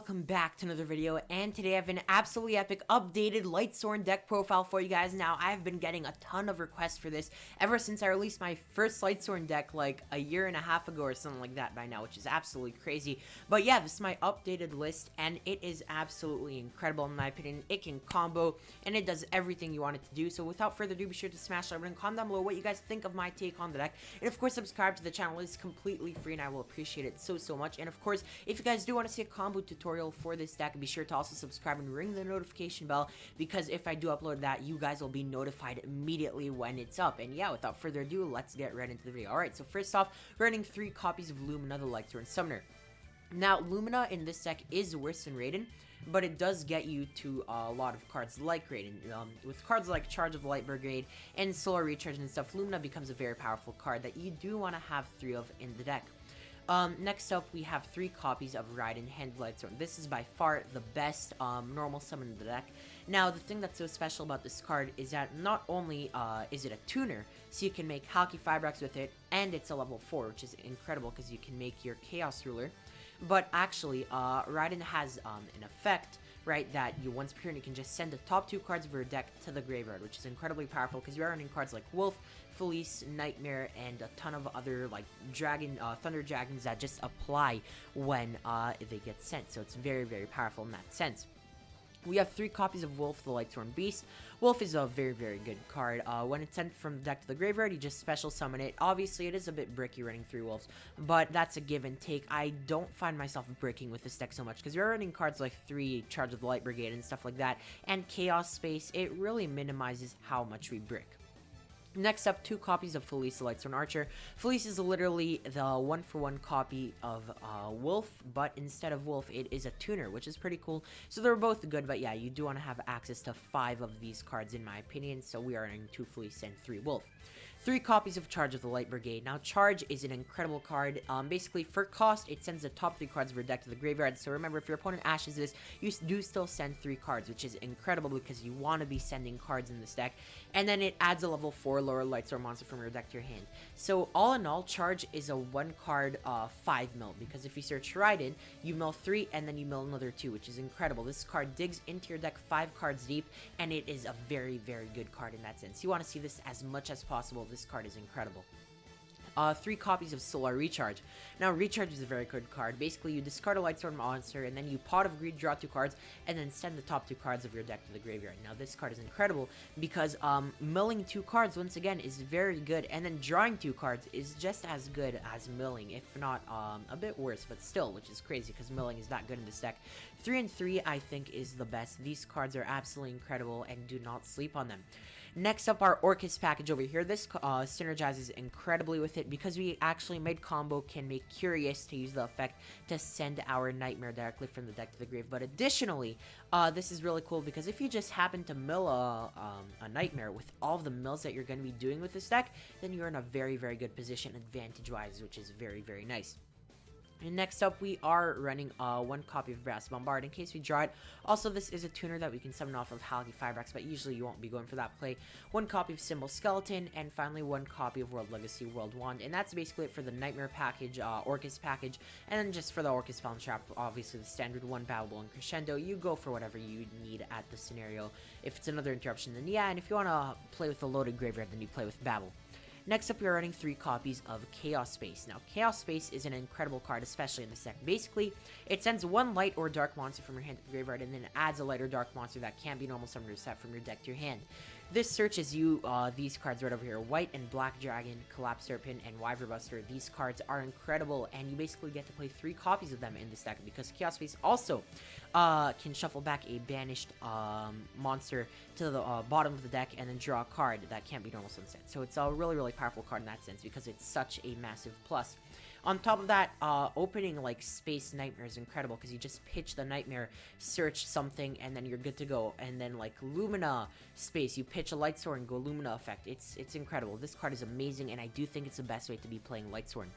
welcome back to another video, and today I have an absolutely epic updated Lightsworn deck profile for you guys. Now, I've been getting a ton of requests for this ever since I released my first Lightsworn deck like a year and a half ago or something like that by now, which is absolutely crazy. But yeah, this is my updated list, and it is absolutely incredible in my opinion. It can combo, and it does everything you want it to do. So without further ado, be sure to smash that button, comment down below what you guys think of my take on the deck, and of course, subscribe to the channel. It's completely free, and I will appreciate it so much. And of course, if you guys do want to see a combo tutorial for this deck, be sure to also subscribe and ring the notification bell, because if I do upload that, you guys will be notified immediately when it's up. And yeah, without further ado, let's get right into the video. Alright, so first off, we're running 3 copies of Lumina, the Lightsworn Summoner. Now, Lumina in this deck is worse than Raiden, but it does get you to a lot of cards like Raiden. With cards like Charge of the Light Brigade and Solar Recharge and stuff, Lumina becomes a very powerful card that you do want to have 3 of in the deck. Next up, we have 3 copies of Raiden Hand Lightsworn. This is by far the best normal summon in the deck. Now, the thing that's so special about this card is that not only is it a tuner, so you can make Halki Fibrax with it, and it's a level 4, which is incredible because you can make your Chaos Ruler. But actually, Raiden has an effect, right, that you once per turn you can just send the top 2 cards of your deck to the graveyard, which is incredibly powerful because you are running cards like Wolf, Felice, Nightmare, and a ton of other like Thunder Dragons that just apply when they get sent. So it's very powerful in that sense. We have 3 copies of Wolf, the Lightsworn Beast. Wolf is a very good card. When it's sent from the deck to the graveyard, you just special summon it. Obviously, it is a bit bricky running 3 Wolves, but that's a give and take. I don't find myself bricking with this deck so much, because you're running cards like 3 Charge of the Light Brigade and stuff like that, and Chaos Space. It really minimizes how much we brick. Next up, 2 copies of Felice, the Lightsworn Archer. Felice is literally the 1-for-1 copy of Wolf, but instead of Wolf, it is a tuner, which is pretty cool. So they're both good, but yeah, you do want to have access to 5 of these cards, in my opinion. So we are running 2 Felice and 3 Wolf. 3 copies of Charge of the Light Brigade. Now, Charge is an incredible card. Basically, for cost, it sends the top 3 cards of your deck to the graveyard. So remember, if your opponent ashes this, you do still send 3 cards, which is incredible because you want to be sending cards in this deck. And then it adds a level 4 lower Lightsworn monster from your deck to your hand. So all in all, Charge is a 1-card 5 mill, because if you search Raiden, you mill 3 and then you mill another 2, which is incredible. This card digs into your deck 5 cards deep, and it is a very good card in that sense. You want to see this as much as possible. This card is incredible. 3 copies of Solar Recharge. Now, Recharge is a very good card. Basically, you discard a Lightsworn monster, and then you Pot of Greed, draw 2 cards, and then send the top 2 cards of your deck to the graveyard. Now, this card is incredible because milling 2 cards, once again, is very good, and then drawing 2 cards is just as good as milling, if not a bit worse, but still, which is crazy because milling is that good in this deck. 3 and 3, I think, is the best. These cards are absolutely incredible, and do not sleep on them. Next up, our Orcus package over here. This synergizes incredibly with it, because we actually made combo can make Curious to use the effect to send our Nightmare directly from the deck to the grave. But additionally, this is really cool because if you just happen to mill a Nightmare with all of the mills that you're going to be doing with this deck, then you're in a very good position advantage-wise, which is very nice. And next up, we are running 1 copy of Brass Bombard in case we draw it. Also, this is a tuner that we can summon off of Halki Fibrax, but usually you won't be going for that play. 1 copy of Symbol Skeleton, and finally 1 copy of World Legacy World Wand. And that's basically it for the Nightmare package, Orcus package. And then just for the Orcus Palm Trap, obviously the standard 1 Babble and Crescendo. You go for whatever you need at the scenario. If it's another interruption, then yeah, and if you want to play with a loaded graveyard, then you play with Babble. Next up, we are running 3 copies of Chaos Space. Now, Chaos Space is an incredible card, especially in this deck. Basically, it sends 1 light or dark monster from your hand to the graveyard, and then adds a light or dark monster that can't be normal summoned or set from your deck to your hand. This searches you these cards right over here: White and Black Dragon, Collapse Serpent, and Wyver Buster. These cards are incredible, and you basically get to play 3 copies of them in this deck, because Chaos Space also can shuffle back a banished monster to the bottom of the deck, and then draw a card that can't be normal sunset. So it's a really powerful card in that sense, because it's such a massive plus. On top of that, opening like Space Nightmare is incredible, because you just pitch the Nightmare, search something, and then you're good to go. And then like Lumina Space, you pitch a Lightsworn, go Lumina effect. It's incredible. This card is amazing, and I do think it's the best way to be playing Lightsworn.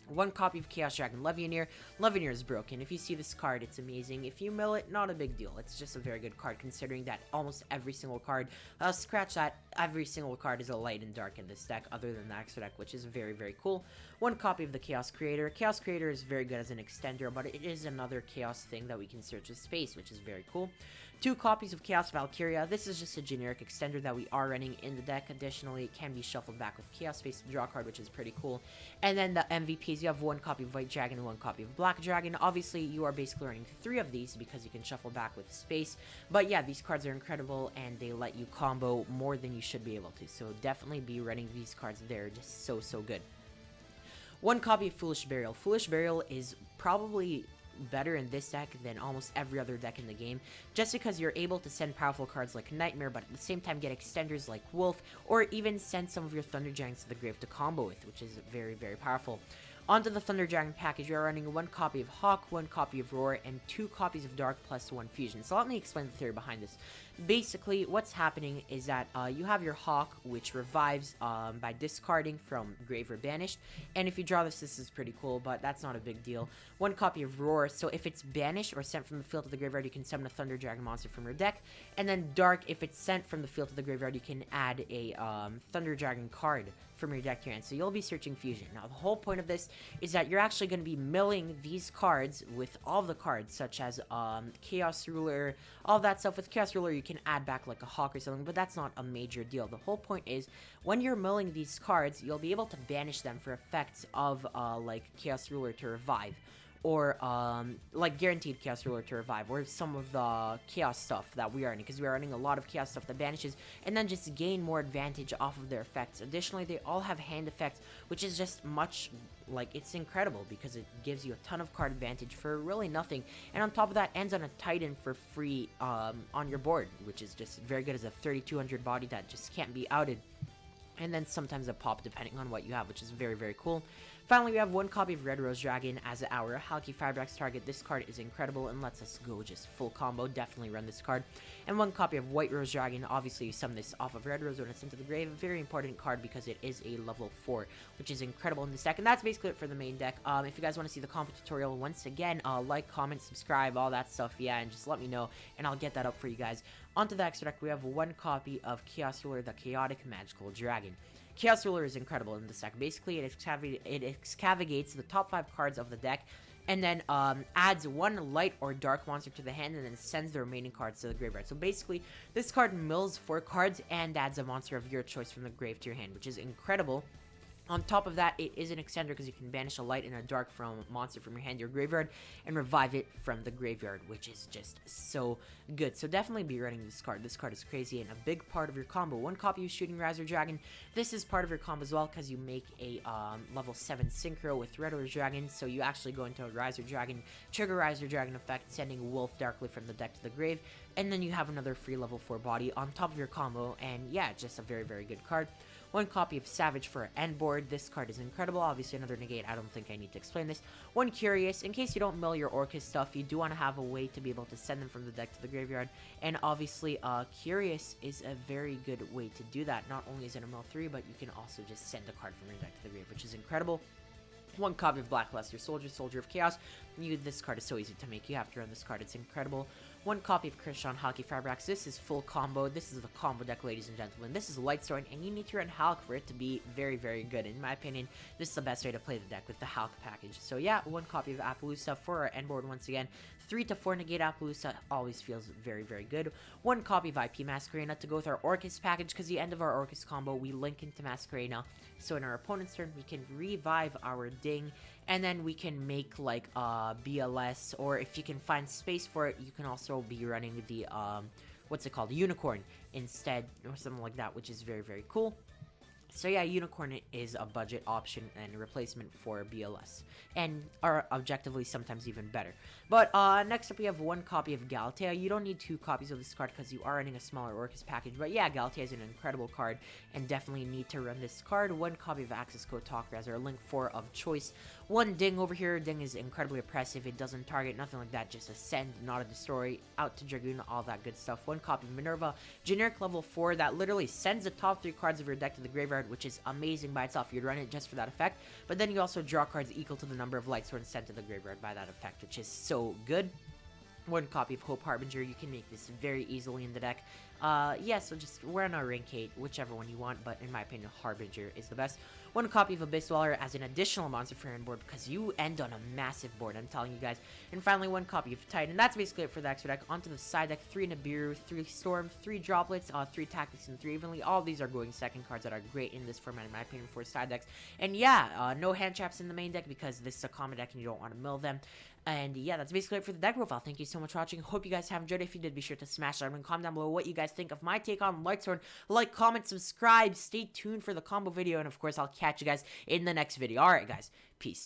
One copy of Chaos Dragon Levianeer. Levianeer is broken. If you see this card, it's amazing. If you mill it, not a big deal. It's just a very good card, considering that almost every single card, scratch that, every single card is a light and dark in this deck, other than the extra deck, which is very, very cool. One copy of the Chaos Creator. Chaos Creator is very good as an extender, but it is another Chaos thing that we can search with space, which is very cool. Two copies of Chaos Valkyria. This is just a generic extender that we are running in the deck. Additionally, it can be shuffled back with Chaos Space to draw a card, which is pretty cool. And then the MVPs, you have one copy of White Dragon and one copy of Black Dragon. Obviously, you are basically running 3 of these because you can shuffle back with space. But yeah, these cards are incredible, and they let you combo more than you should be able to. So definitely be running these cards. They're just so, so good. One copy of Foolish Burial. Foolish Burial is probably better in this deck than almost every other deck in the game, just because you're able to send powerful cards like Nightmare, but at the same time get extenders like Wolf, or even send some of your Thunder Dragons to the grave to combo with, which is very, very powerful. Onto the Thunder Dragon package, you are running one copy of Hawk, one copy of Roar, and 2 copies of Dark plus 1 Fusion. So let me explain the theory behind this. Basically, what's happening is that you have your Hawk, which revives by discarding from Grave or Banished. And if you draw this, this is pretty cool, but that's not a big deal. One copy of Roar, so if it's banished or sent from the field to the graveyard, you can summon a Thunder Dragon monster from your deck. And then Dark, if it's sent from the field to the graveyard, you can add a Thunder Dragon card from your deck to your hand. So you'll be searching Fusion. Now, the whole point of this is that you're actually going to be milling these cards with all the cards, such as Chaos Ruler, all that stuff. With Chaos Ruler, you can add back like a Hawk or something, but that's not a major deal. The whole point is, when you're milling these cards, you'll be able to banish them for effects of like Chaos Ruler to revive, or like guaranteed Chaos Ruler to revive, or some of the Chaos stuff that we are running, because we are running a lot of Chaos stuff that banishes, and then just gain more advantage off of their effects. Additionally, they all have hand effects, which is just much, like, it's incredible, because it gives you a ton of card advantage for really nothing, and on top of that, ends on a Titan for free on your board, which is just very good as a 3200 body that just can't be outed. And then sometimes a pop depending on what you have, which is very, very cool. Finally, we have one copy of Red Rose Dragon as our Halki Firebrax target. This card is incredible and lets us go just full combo. Definitely run this card. And one copy of White Rose Dragon. Obviously, you summon this off of Red Rose when it's into the grave. A very important card because it is a level 4, which is incredible in this deck. And that's basically it for the main deck. If you guys want to see the combo tutorial, once again, like, comment, subscribe, all that stuff. Yeah, and just let me know, and I'll get that up for you guys. Onto the extra deck, we have one copy of Chaos Ruler, the Chaotic Magical Dragon. Chaos Ruler is incredible in this deck. Basically, it excavates the top 5 cards of the deck, and then adds one light or dark monster to the hand, and then sends the remaining cards to the graveyard. So basically, this card mills 4 cards and adds a monster of your choice from the grave to your hand, which is incredible. On top of that, it is an extender because you can banish a light and a dark from a monster from your hand to your graveyard and revive it from the graveyard, which is just so good. So definitely be running this card. This card is crazy and a big part of your combo. One copy of Shooting Riser Dragon. This is part of your combo as well because you make a level 7 Synchro with Red Rose Dragon. So you actually go into a Riser Dragon, trigger Riser Dragon effect, sending Wolf Darkly from the deck to the grave. And then you have another free level 4 body on top of your combo. And yeah, just a very, very good card. One copy of Savage for end board. This card is incredible. Obviously, another negate. I don't think I need to explain this. One Curious. In case you don't mill your Orcus stuff, you do want to have a way to be able to send them from the deck to the graveyard. And obviously, Curious is a very good way to do that. Not only is it a mill 3, but you can also just send a card from your deck to the grave, which is incredible. One copy of Blackluster Soldier, Soldier of Chaos. This card is so easy to make. You have to run this card. It's incredible. One copy of Krishan Halki Firebrax. This is full combo. This is the combo deck, ladies and gentlemen. This is Lightsworn, and you need to run Hulk for it to be very, very good. In my opinion, this is the best way to play the deck with the Hulk package. So yeah, one copy of Appaloosa for our end board once again. 3 to 4 negate Appaloosa always feels very, very good. One copy of IP Masquerena to go with our Orcus package, because the end of our Orcus combo, we link into Masquerena. So in our opponent's turn, we can revive our Ding, and then we can make like BLS, or if you can find space for it, you can also be running the what's it called, Unicorn instead, or something like that, which is very, very cool. So yeah, Unicorn is a budget option and a replacement for BLS, and are objectively sometimes even better. But next up, we have one copy of Galatea. You don't need 2 copies of this card because you are running a smaller Orcus package. But yeah, Galatea is an incredible card and definitely need to run this card. One copy of Access Code Talker as our link 4 of choice. One Ding over here. Ding is incredibly oppressive. It doesn't target, nothing like that. Just a send, not a destroy. Out to Dragoon, all that good stuff. One copy of Minerva. Generic level 4 that literally sends the top 3 cards of your deck to the graveyard card, which is amazing by itself. You'd run it just for that effect, but then you also draw cards equal to the number of Lightsworn sent to the graveyard by that effect, which is so good. One copy of Hope Harbinger. You can make this very easily in the deck. Yeah, so just wear on a rank 8, whichever one you want, but in my opinion, Harbinger is the best. One copy of Abyss Dweller as an additional monster for your board, because you end on a massive board, I'm telling you guys. And finally, one copy of Titan. That's basically it for the extra deck. Onto the side deck, 3 Nibiru, 3 Storm, 3 Droplets, 3 Tactics, and 3 Evenly. All of these are going second cards that are great in this format, in my opinion, for side decks. And yeah, no hand traps in the main deck, because this is a common deck and you don't want to mill them. And yeah, that's basically it for the deck profile. Thank you so much for watching. Hope you guys have enjoyed. If you did, be sure to smash that and comment down below what you guys think of my take on Lightsworn. Like, comment, subscribe, stay tuned for the combo video, and of course, I'll catch you guys in the next video. Alright, guys, peace.